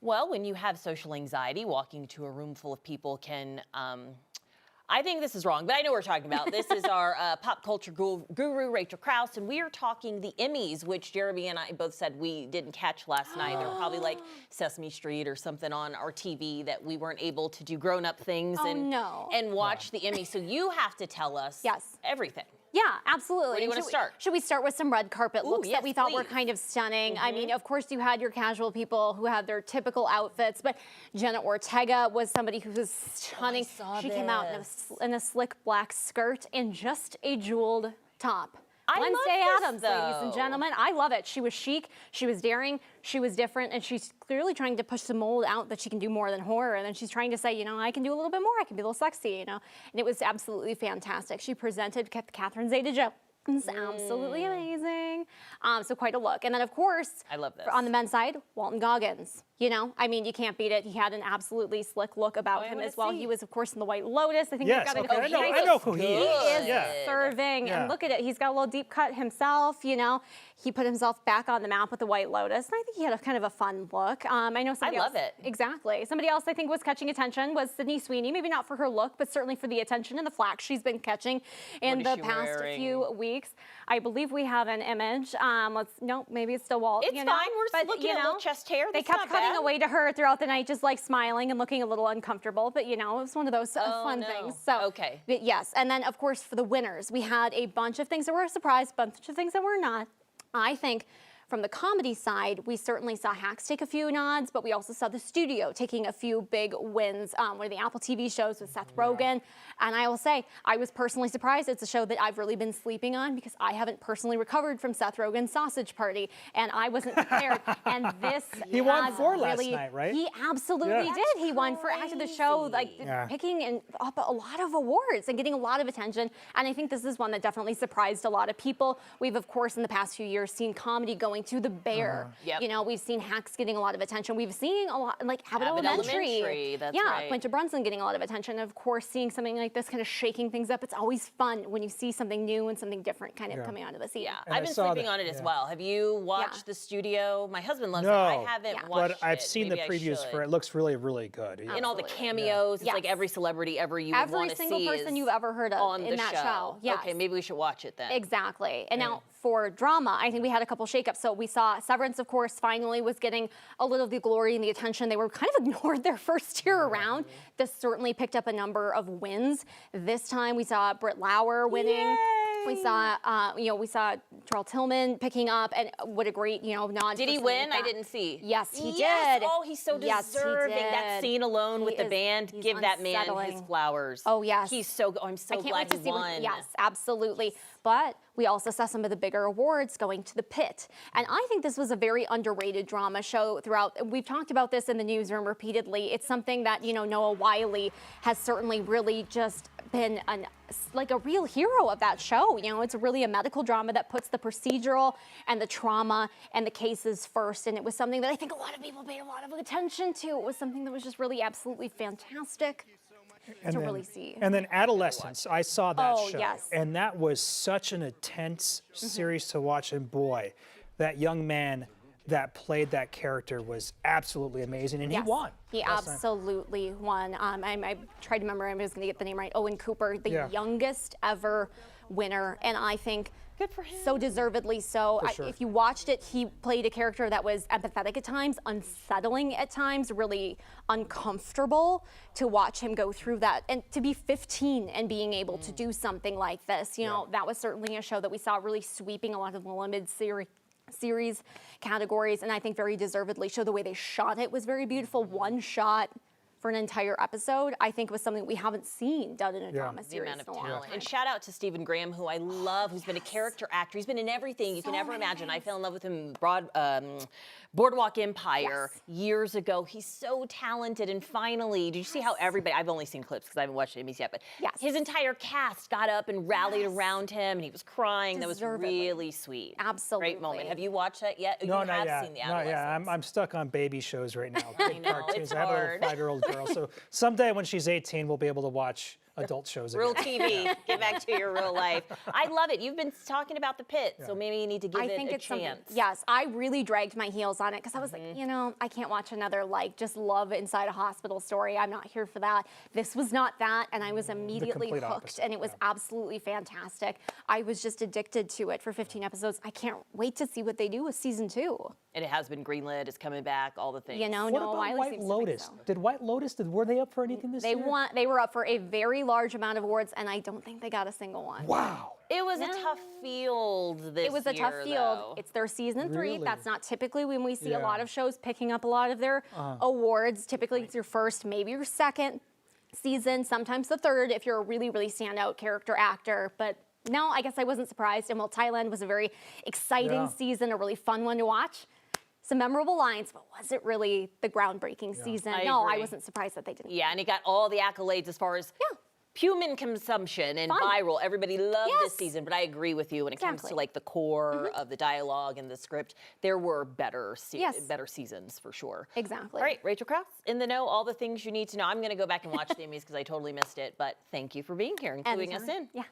Well, when you have social anxiety, walking to a room full of people can, I think this is wrong, but I know what we're talking about. This is our pop culture guru, Rachael Krause, and we are talking the Emmys, which Jeremy and I both said we didn't catch last night. They're probably like Sesame Street or something on our TV that we weren't able to do grown-up things and watch the Emmys. So you have to tell us everything. Yeah, absolutely. Where do you want to start? Should we start with some red carpet looks that we thought were kind of stunning? I mean, of course, you had your casual people who had their typical outfits, but Jenna Ortega was somebody who was stunning. She came out in a slick black skirt and just a jeweled top. Wednesday Addams, ladies and gentlemen. I love it. She was chic, she was daring, she was different, and she's clearly trying to push the mold out that she can do more than horror. And then she's trying to say, you know, I can do a little bit more. I can be a little sexy, you know. And it was absolutely fantastic. She presented Catherine Zeta-Jones. Absolutely amazing. So quite a look. And then, of course, I love this. On the men's side, Walton Goggins. You know, I mean, you can't beat it. He had an absolutely slick look about him as well. He was, of course, in the White Lotus. I think yes, we've got I know who he is. He is serving. And look at it. He's got a little deep cut himself, you know. He put himself back on the map with the White Lotus. And I think he had a kind of a fun look. I know somebody else. I love it. Exactly. Somebody else I think was catching attention was Sydney Sweeney. Maybe not for her look, but certainly for the attention and the flack she's been catching in the past few weeks. I believe we have an image. Maybe it's still Walt. It's fine. We're looking at little chest hair. They kept cutting away to her throughout the night, just like smiling and looking a little uncomfortable. But, you know, it was one of those fun things. So, but yes. And then, of course, for the winners, we had a bunch of things that were a surprise, a bunch of things that were not. I think from the comedy side, we certainly saw Hacks take a few nods, but we also saw the studio taking a few big wins. One of the Apple TV shows with Seth Rogen. And I will say, I was personally surprised. It's a show that I've really been sleeping on because I haven't personally recovered from Seth Rogen's Sausage Party, and I wasn't prepared. And this he won 4 last night, right? He absolutely did. He won for after the show, like picking up a lot of awards and getting a lot of attention. And I think this is one that definitely surprised a lot of people. We've, of course, in the past few years, seen comedy going to The Bear. You know, we've seen Hacks getting a lot of attention. We've seen a lot, like Abbott Elementary. That's Quinta Brunson getting a lot of attention. And of course, seeing something like this kind of shaking things up. It's always fun when you see something new and something different kind of coming out of the scene. I've been sleeping on it as well. Have you watched the studio? My husband loves it. I haven't watched it. But I've seen the previews for it. It looks really, really good. And all the cameos. It's like every celebrity ever you would want to see. Every single person you've ever heard of in that show. Okay, maybe we should watch it then. Exactly. And now for drama, I think we had a couple shakeups. So we saw Severance, of course, finally was getting a little of the glory and the attention. They were kind of ignored their first year around. This certainly picked up a number of wins. This time we saw Britt Lauer winning. Yay! We saw, we saw Charles Tillman picking up, and what a great, nod. Did he win? I didn't see. Yes, he did. Oh, he's so deserving. That scene alone with the band, give that man his flowers. Oh, yes. He's so, I'm so glad he won. Yes, absolutely. But we also saw some of the bigger awards going to The Pit. And I think this was a very underrated drama show throughout. We've talked about this in the newsroom repeatedly. It's something that, Noah Wyle has certainly really just been like a real hero of that show. It's really a medical drama that puts the procedural and the trauma and the cases first. And it was something that I think a lot of people paid a lot of attention to. It was something that was just really absolutely fantastic. Really see. And then Adolescence, I saw that show. Yes. And that was such an intense series to watch. And boy, that young man that played that character was absolutely amazing. And he won. He absolutely won. I tried to remember, I was going to get the name right, Owen Cooper, the youngest ever winner. And I think good for him. So deservedly so. If you watched it, he played a character that was empathetic at times, unsettling at times, really uncomfortable to watch him go through that. And to be 15 and being able to do something like this, that was certainly a show that we saw really sweeping a lot of the limited series categories, and I think very deservedly so. The way they shot it was very beautiful. One shot for an entire episode, I think was something we haven't seen done in a drama series. The amount of talent. And shout out to Stephen Graham, who I love, who's been a character actor. He's been in everything you can ever imagine. I fell in love with him in Boardwalk Empire years ago. He's so talented. And finally, did you see how everybody, I've only seen clips because I haven't watched Emmys yet, but his entire cast got up and rallied around him, and he was crying. That was really sweet. Absolutely. Great moment. Have you watched that yet? No, you not have yet. seen the Not yet. Adolescence. I'm stuck on baby shows right now. I know, cartoons. it's I have a hard. little 5-year-old girl. So someday when she's 18, we'll be able to watch adult shows Real again. TV. Get back to your real life. I love it. You've been talking about The Pit, so maybe you need to give it a chance. Yes, I really dragged my heels on it because I was like, you know, I can't watch another just love inside a hospital story. I'm not here for that. This was not that, and I was immediately hooked, opposite, and it was absolutely fantastic. I was just addicted to it for 15 episodes. I can't wait to see what they do with season 2. And it has been greenlit. It's coming back. All the things. You know, What Noah about Wiley White seems to Lotus? think so. Did White Lotus, were they up for anything this year? They were up for a very large amount of awards, and I don't think they got a single one. Wow. It was a tough field this year. It was a tough field. Though. It's their season 3. Really? That's not typically when we see a Yeah. lot of shows picking up a lot of their awards. Typically, it's your first, maybe your second season, sometimes the third if you're a really, really standout character actor. But no, I guess I wasn't surprised. And while Thailand was a very exciting season, a really fun one to watch, some memorable lines, but was it really the groundbreaking season? I No, I agree. wasn't surprised that they didn't. Yeah, and it got all the accolades as far as human consumption and viral. Everybody loved this season, but I agree with you when it comes to like the core of the dialogue and the script. There were better seasons for sure. Exactly. All right, Rachael Krause, in the know, all the things you need to know. I'm going to go back and watch the Emmys because I totally missed it, but thank you for being here and cluing us in. Yeah.